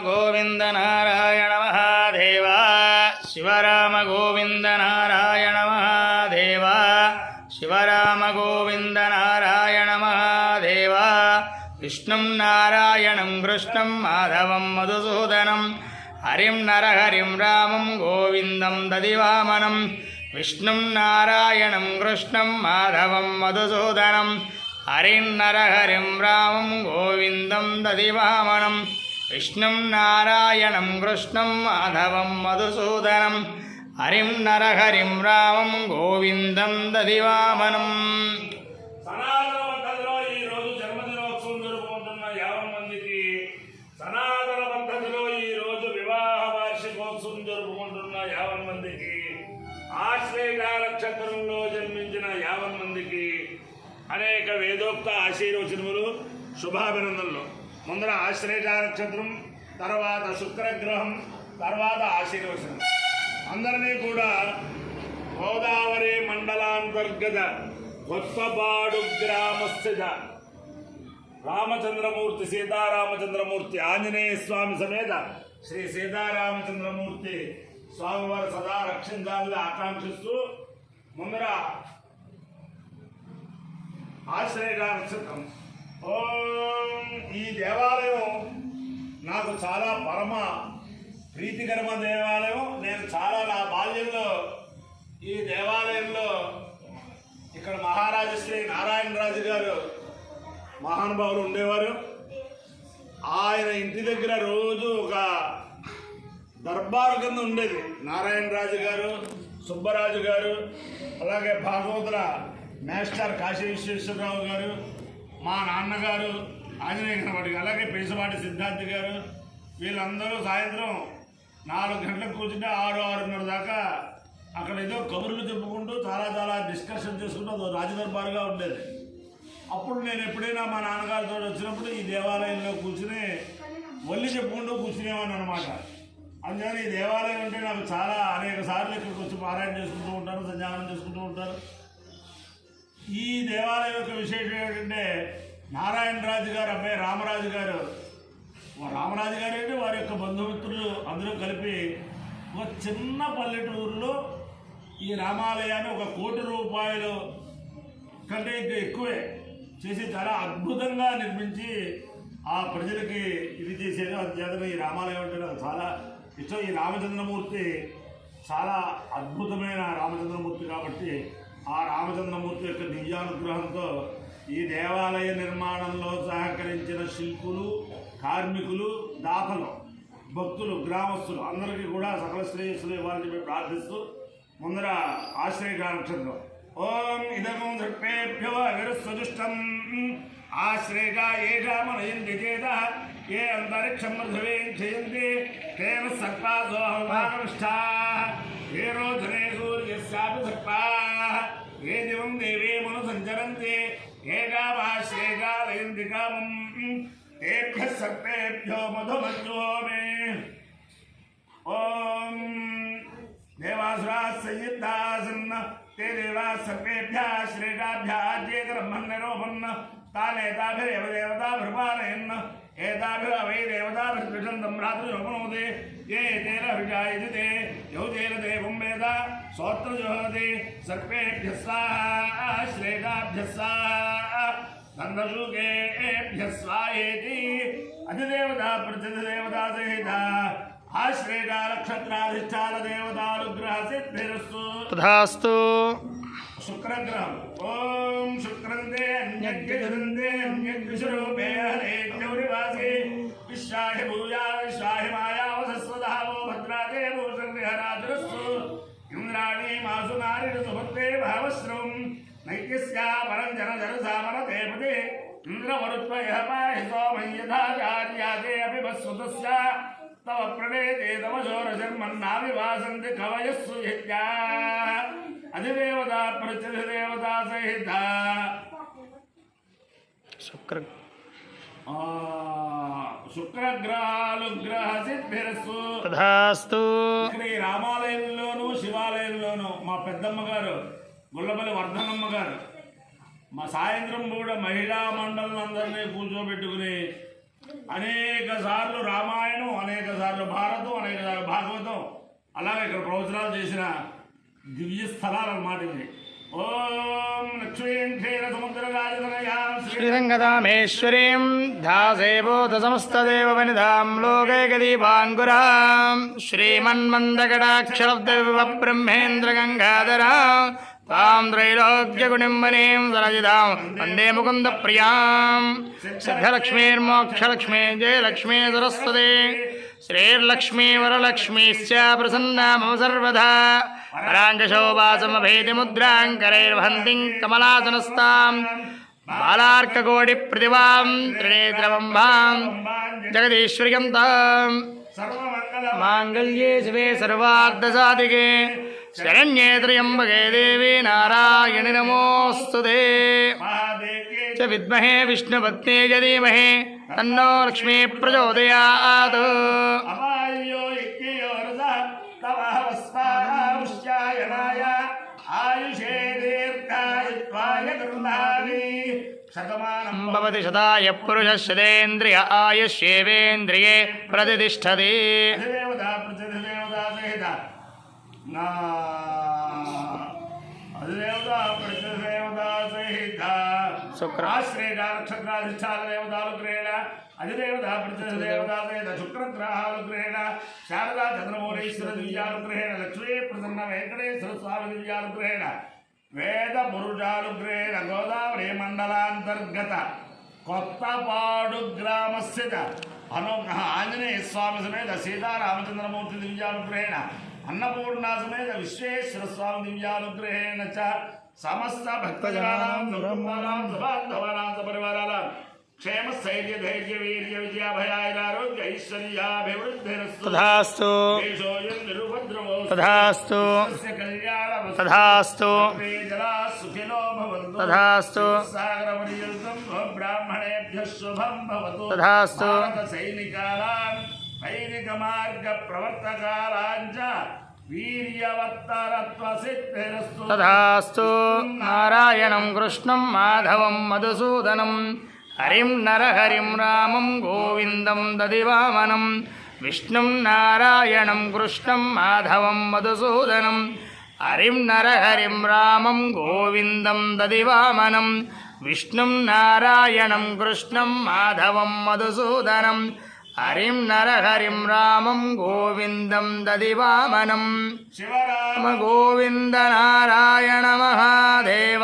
గోవింద నారాయణ మహాదేవ శివరామ గోవింద నారాయణ మహాదేవ శివరామ గోవింద నారాయణ మహాదేవ విష్ణుం నారాయణం కృష్ణం మాధవం మధుసూదనం హరిం నరహరిం రామం గోవిందం దదివామనం విష్ణుం నారాయణం కృష్ణం మాధవం మధుసూదనం హరిం నరహరిం రామం గోవిందం దదివామనం విష్ణుం నారాయణం కృష్ణం మాధవం మధుసూదనం హరిం నరహరిం రామం గోవిందం దదివామనం. సనాతన పద్ధతిలో ఈరోజు జన్మదినోత్సవం జరుపుకుంటున్న 50 మందికి, సనాతన పద్ధతిలో ఈరోజు వివాహ వార్షికోత్సవం జరుపుకుంటున్న 50 మందికి, ఆశ్లేష నక్షత్రంలో జన్మించిన 50 మందికి అనేక వేదోక్త ఆశీర్వచనములు, శుభాభినందనలు. ముందర ఆశ్లేష నక్షత్రం, తర్వాత శుక్రగ్రహం, తర్వాత ఆశీర్వచనం. అందరినీ కూడా గోదావరి మండలాంతర్గత కొత్తపాడు గ్రామస్థిత రామచంద్రమూర్తి సీతారామచంద్రమూర్తి ఆంజనేయ స్వామి సమేత శ్రీ సీతారామచంద్రమూర్తి స్వామివారు సదా రక్షించాలని ఆకాంక్షిస్తూ ముందర ఆశ్రయ నక్షత్రం. ఓం. ఈ దేవాలయం నాకు చాలా పరమ ప్రీతికరమ దేవాలయం. నేను చాలా నా బాల్యంలో ఈ దేవాలయంలో ఇక్కడ మహారాజు శ్రీ నారాయణరాజు గారు మహానుభావులు ఉండేవారు. ఆయన ఇంటి దగ్గర రోజు ఒక దర్బారు కింద ఉండేది. నారాయణరాజు గారు, సుబ్బరాజు గారు, అలాగే భాగవతుల మాస్టర్ కాశీ విశ్వేశ్వరరావు గారు, మా నాన్నగారు ఆంజనేయ గణపతి, అలాగే పేసపాటి సిద్ధార్థి గారు, వీళ్ళందరూ సాయంత్రం 4 గంటలకు కూర్చుంటే 6-6:30 దాకా అక్కడ ఏదో కబుర్లు చెప్పుకుంటూ చాలా డిస్కషన్ చేసుకుంటూ అది రాజదర్బారుగా ఉండేది. అప్పుడు నేను ఎప్పుడైనా మా నాన్నగారితో వచ్చినప్పుడు ఈ దేవాలయంలో కూర్చుని ఒళ్ళు చెప్పుకుంటూ కూర్చునేవాడిని అనమాట. అందుకని ఈ దేవాలయం అంటే నాకు చాలా అనేక సార్లు ఇక్కడికి వచ్చి పారాయణ చేసుకుంటూ ఉంటాను, సంధ్యావనం చేసుకుంటూ ఉంటాను. ఈ దేవాలయం యొక్క విశేషం ఏంటంటే నారాయణరాజు గారు అబ్బాయి రామరాజు గారు ఏంటి వారి యొక్క బంధుమిత్రులు అందరూ కలిపి ఒక చిన్న పల్లెటూరులో ఈ రామాలయాన్ని 1 కోటి రూపాయలు కంటే ఇంకా ఎక్కువే చేసి చాలా అద్భుతంగా నిర్మించి ఆ ప్రజలకి ఇది చేసేది. అందుచేత ఈ రామాలయం అంటే నాకు చాలా ఇష్టం. ఈ రామచంద్రమూర్తి చాలా అద్భుతమైన రామచంద్రమూర్తి కాబట్టి ఆ రామచంద్రమూర్తి యొక్క దివ్యానుగ్రహంతో ఈ దేవాలయ నిర్మాణంలో సహకరించిన శిల్పులు, కార్మికులు, దాతలు, భక్తులు, గ్రామస్తులు అందరికీ కూడా సకల శ్రేయస్సులు ఇవ్వాలని చెప్పి ప్రార్థిస్తూ ముందర ఆశ్రయ నక్షత్రం. ఓం ఇదగం దృక్పేభ్యో అవిరుస్వదుష్టం ఆశ్రయగా ఏషామనయంతి చేత ఏ అంతరిక్షం మృధవే జయంతి తేన సర్పాసోహమానుష్ఠా ఏ రోజనే సూర్యస్యాపి సర్పా ఏ దివం దేవే మను సంచరంతి ఏకామాశ్రయగా లయంతి కామం తేభ్య సర్పేభ్యో మధుమంజో మే. ఓం దేవాసురా సంయుక్తాసన్న ते देवा सर्वेभ्यः श्रेष्ठाभ्यः आद्येकरब्रह्मण्यरोपन्न तानेताभिरेव देवताभिर्पालयन् एताभिरवै देवताभिर्द्विषन्तं भ्रातृयोपनोदे ये तेन हृजायति ते यौतेन देवं वेद सोत्रजुहोति सर्वेभ्यः स्वाहा श्रेष्ठाभ्यः स्वाहा नन्दशुकेभ्यः स्वाहेति. अधिदेवता प्रतिदेवता सहिता आश्रय नक्षत्राधिष्ठान देवतानुग्रह सिद्धिरस्तु तथास्तु. शुक्रग्रहम्. ओम शुक्रन्ते अन्यग्रहन्ते अन्यग्रशरूपे हरे गौरीवासे विश्वाय भूया विश्वाय माया वसस्वधावो भद्राते भूषणहराधरस्तु इंद्राणी मासुनारि ऋतुभक्ते भावश्रवं नैत्यस्या परं जनसामरते पते इंद्रवरुत्वयः पाहि सोमं यथा चार्याते अपि वस्वतस्य तव प्रणेते तव शोरशर्मन्नाविवासन्ति कवयस्सु यज्ञा अधिदेवता प्रत्यधिदेवता सहिता శుక్రగ్రహాలుగ్రహ సిద్ధిరస్సు తథాస్తు. ఇక్కడ ఈ రామాలయంలోను శివాలయంలోను మా పెద్దమ్మ గారు గుల్లపల్లి వర్ధనమ్మ గారు మా సాయంత్రం కూడా మహిళా మండలం అందరినీ కూర్చోబెట్టుకుని అనేక సార్లు రామాయణం అనేక అనేకసార్లు భారతం అనేకసార్లు భాగవతం అలాగే ఇక్కడ ప్రవచనాలు చేసిన దివ్య స్థలాలు అన్నమాట ఇవి. ఓం లక్ష్మీం క్షీర సముద్ర రాజతనయాం శ్రీరంగదామేశ్వరీం దాసేవోత సమస్తదేవ వనిధాం లోకైకదీపాంకురాం శ్రీమన్మందకటాక్షరబ్దవివ బ్రహ్మేంద్ర గంగాధరాం తాం త్రైలోక్యగుణింబనీం సరజిదాం వందే ముకుంద ప్రియాం సిద్ధలక్ష్మీర్మోక్షలక్ష్మీ జయలక్ష్మీ సరస్వతి శ్రీర్లక్ష్మీ వరలక్ష్మీశ్చ ప్రసన్నా మమ సర్వదా పరాంగశోభాసమభేది ముద్రాంకరైర్వహంతిం కమలాసనస్తాం బాలార్కకోటి ప్రతిభాం త్రినేత్రవంభాం జగదీశ్వర్యం తాం మాంగళ్యే శివే సర్వార్ధసాధికే శరణ్యే త్ర్యంబకే దేవి నారాయణి నమోస్తుతే చ విద్మహే విష్ణుపత్నే చ ధీమహి తన్నో లక్ష్మీ ప్రచోదయాత్ భవతి శతాయ పురుష శతేంద్రియ ఆయుష్యేవేంద్రియే ప్రతిష్టతి శుక్రాశ్రేణక్షత్రాధిష్టాదేవతాలుగ్రహేణ అధిదేవతా ప్రతిదేవతా శుక్రగ్రహాలుగ్రహేణ శారదా చంద్రమౌళీశ్వర దివ్యానుగ్రహేణ లక్ష్మీ ప్రసన్న వెంకటేశ్వర స్వామి దివ్యానుగ్రహేణ వేద పురుషానుగ్రహేణ గోదావరి మండలాంతర్గత కొత్తపాడు గ్రామస్థిత ఆంజనేయ స్వామి సమేత సీతారామచంద్రమూర్తి దివ్యానుగ్రహేణ అన్నపూర్ణా సమేత విశ్వేశ్వర స్వామి దివ్యానుగ్రహేణ చ సమస్త భక్తజనానాం సంపూర్ణానాం సబాంధవానాం సపరివారానాం క్షేమ స్థైర్య ధైర్య వీర్య విజయాభయారోగ్య ఐశ్వర్యాభివృద్ధిరస్తు తథాస్తు దేశోయం నిరుపద్రవో తథాస్తు కళ్యాణ తథాస్తు జలా సుఖినో భవంతు తథాస్తు సాగరపర్యంతం బ్రాహ్మణేభ్యః శుభం భవతు తథాస్తు భారత సైనికానాం సైనిక మార్గ ప్రవర్తకాలాంచ వీర్యవత్తరత్వసిద్ధిరస్తు తథాస్తు నారాయణం కృష్ణం మాధవం మధుసూదనం హరిం నరహరిం రామం గోవిందం దదివామనం విష్ణుం నారాయణం కృష్ణం మాధవం మధుసూదనం హరిం నరహరిం రామం గోవిందం దదివామనం విష్ణుం నారాయణం కృష్ణం మాధవం మధుసూదనం హరిం నరహరిం రామం గోవిందం దదివామనం శివరామ గోవింద నారాయణ మహాదేవ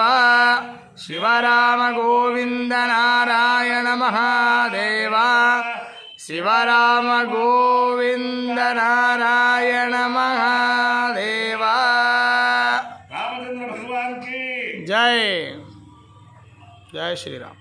శివరామ గోవింద నారాయణ మహాదేవ శివరామ గోవింద నారాయణ మహాదేవ రామచంద్ర భగవాన్ కి జై జై శ్రీరామ్.